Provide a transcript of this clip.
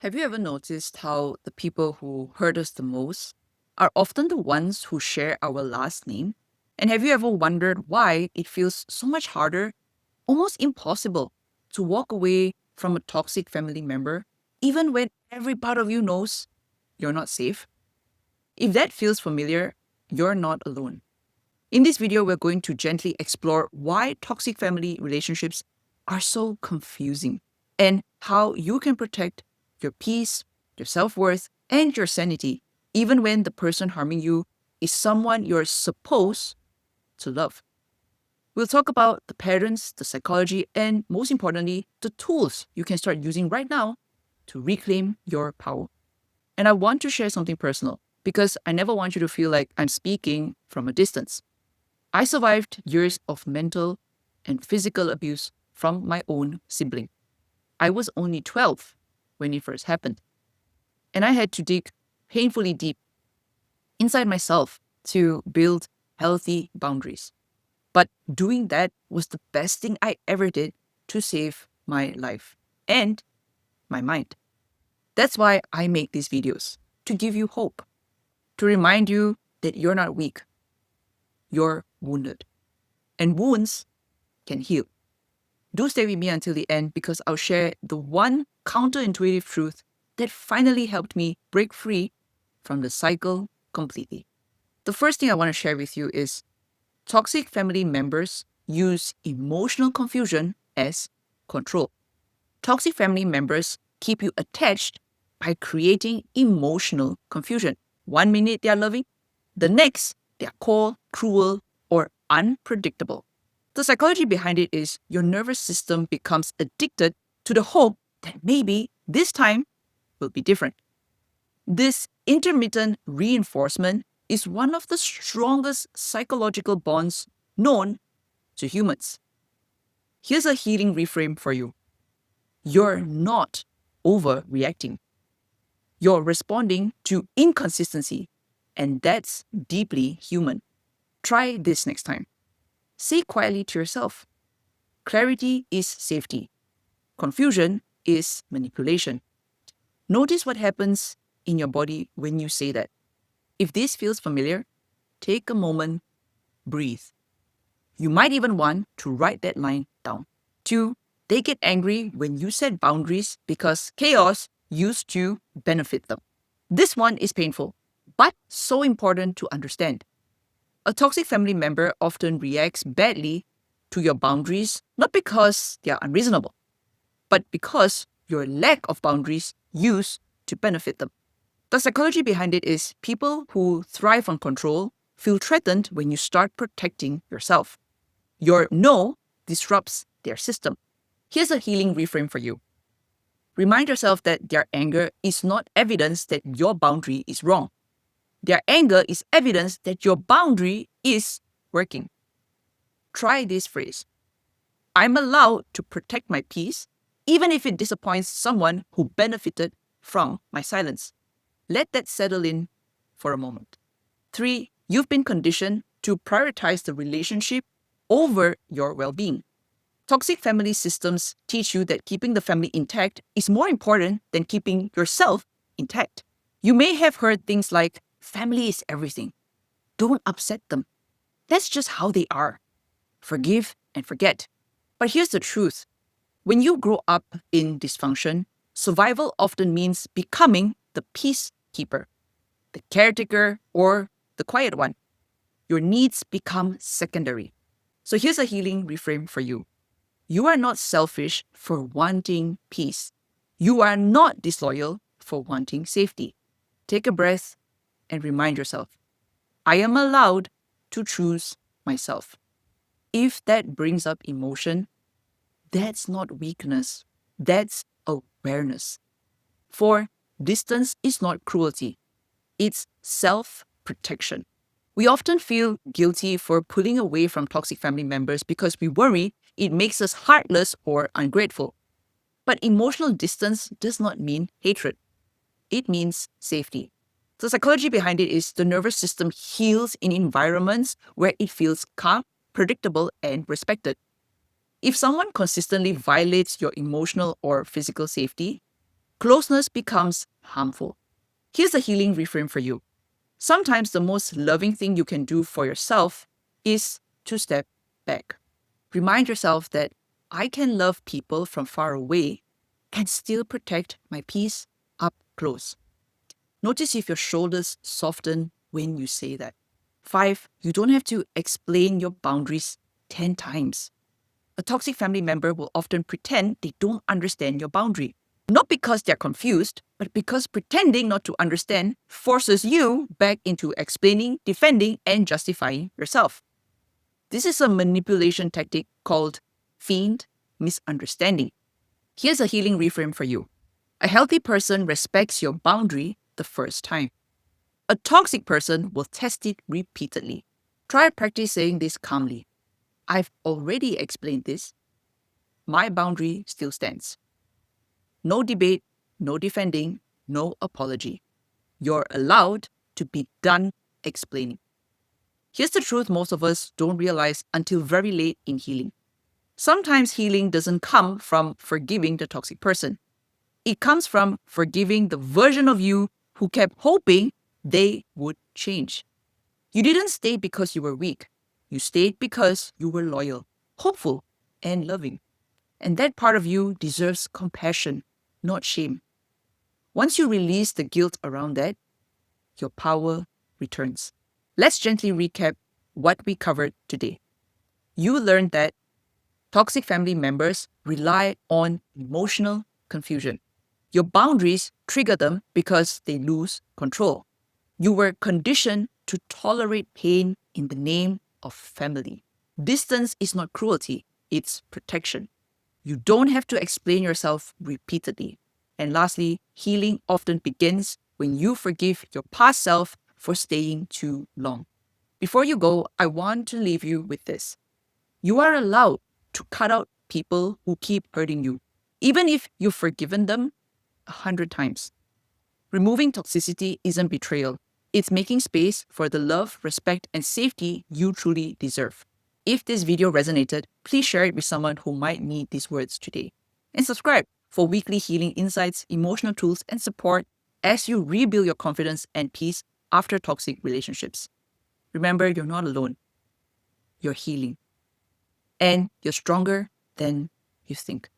Have you ever noticed how the people who hurt us the most are often the ones who share our last name? And have you ever wondered why it feels so much harder, almost impossible, to walk away from a toxic family member, even when every part of you knows you're not safe? If that feels familiar, you're not alone. In this video, we're going to gently explore why toxic family relationships are so confusing and how you can protect your peace, your self worth, and your sanity, even when the person harming you is someone you're supposed to love. We'll talk about the patterns, the psychology, and most importantly, the tools you can start using right now to reclaim your power. And I want to share something personal because I never want you to feel like I'm speaking from a distance. I survived years of mental and physical abuse from my own sibling. I was only 12 when it first happened, and I had to dig painfully deep inside myself to build healthy boundaries. But doing that was the best thing I ever did to save my life and my mind. That's why I make these videos, to give you hope, to remind you that you're not weak, you're wounded. And wounds can heal. Do stay with me until the end because I'll share the one counterintuitive truth that finally helped me break free from the cycle completely. The first thing I want to share with you is toxic family members use emotional confusion as control. Toxic family members keep you attached by creating emotional confusion. 1 minute they are loving, the next they are cold, cruel, or unpredictable. The psychology behind it is your nervous system becomes addicted to the hope that maybe this time will be different. This intermittent reinforcement is one of the strongest psychological bonds known to humans. Here's a healing reframe for you. You're not overreacting. You're responding to inconsistency, and that's deeply human. Try this next time. Say quietly to yourself, clarity is safety. Confusion is manipulation. Notice what happens in your body when you say that. If this feels familiar, take a moment, breathe. You might even want to write that line down. 2, they get angry when you set boundaries because chaos used to benefit them. This one is painful, but so important to understand. A toxic family member often reacts badly to your boundaries, not because they are unreasonable, but because your lack of boundaries used to benefit them. The psychology behind it is people who thrive on control feel threatened when you start protecting yourself. Your no disrupts their system. Here's a healing reframe for you. Remind yourself that their anger is not evidence that your boundary is wrong. Their anger is evidence that your boundary is working. Try this phrase. I'm allowed to protect my peace, even if it disappoints someone who benefited from my silence. Let that settle in for a moment. 3, you've been conditioned to prioritize the relationship over your well-being. Toxic family systems teach you that keeping the family intact is more important than keeping yourself intact. You may have heard things like, family is everything. Don't upset them. That's just how they are. Forgive and forget. But here's the truth. When you grow up in dysfunction, survival often means becoming the peacekeeper, the caretaker, or the quiet one. Your needs become secondary. So here's a healing reframe for you. You are not selfish for wanting peace. You are not disloyal for wanting safety. Take a breath and remind yourself, I am allowed to choose myself. If that brings up emotion, that's not weakness, that's awareness. 4, distance is not cruelty, it's self-protection. We often feel guilty for pulling away from toxic family members because we worry it makes us heartless or ungrateful. But emotional distance does not mean hatred. It means safety. The psychology behind it is the nervous system heals in environments where it feels calm, predictable, and respected. If someone consistently violates your emotional or physical safety, closeness becomes harmful. Here's a healing reframe for you. Sometimes the most loving thing you can do for yourself is to step back. Remind yourself that I can love people from far away and still protect my peace up close. Notice if your shoulders soften when you say that. 5, you don't have to explain your boundaries 10 times. A toxic family member will often pretend they don't understand your boundary. Not because they're confused, but because pretending not to understand forces you back into explaining, defending, and justifying yourself. This is a manipulation tactic called feigned misunderstanding. Here's a healing reframe for you. A healthy person respects your boundary the first time. A toxic person will test it repeatedly. Try practicing this calmly. I've already explained this. My boundary still stands. No debate, no defending, no apology. You're allowed to be done explaining. Here's the truth most of us don't realize until very late in healing. Sometimes healing doesn't come from forgiving the toxic person. It comes from forgiving the version of you who kept hoping they would change. You didn't stay because you were weak. You stayed because you were loyal, hopeful, and loving. And that part of you deserves compassion, not shame. Once you release the guilt around that, your power returns. Let's gently recap what we covered today. You learned that toxic family members rely on emotional confusion. Your boundaries trigger them because they lose control. You were conditioned to tolerate pain in the name of family. Distance is not cruelty, it's protection. You don't have to explain yourself repeatedly. And lastly, healing often begins when you forgive your past self for staying too long. Before you go, I want to leave you with this. You are allowed to cut out people who keep hurting you, even if you've forgiven them 100 times. Removing toxicity isn't betrayal. It's making space for the love, respect, and safety you truly deserve. If this video resonated, please share it with someone who might need these words today. And subscribe for weekly healing insights, emotional tools, and support as you rebuild your confidence and peace after toxic relationships. Remember, you're not alone. You're healing. And you're stronger than you think.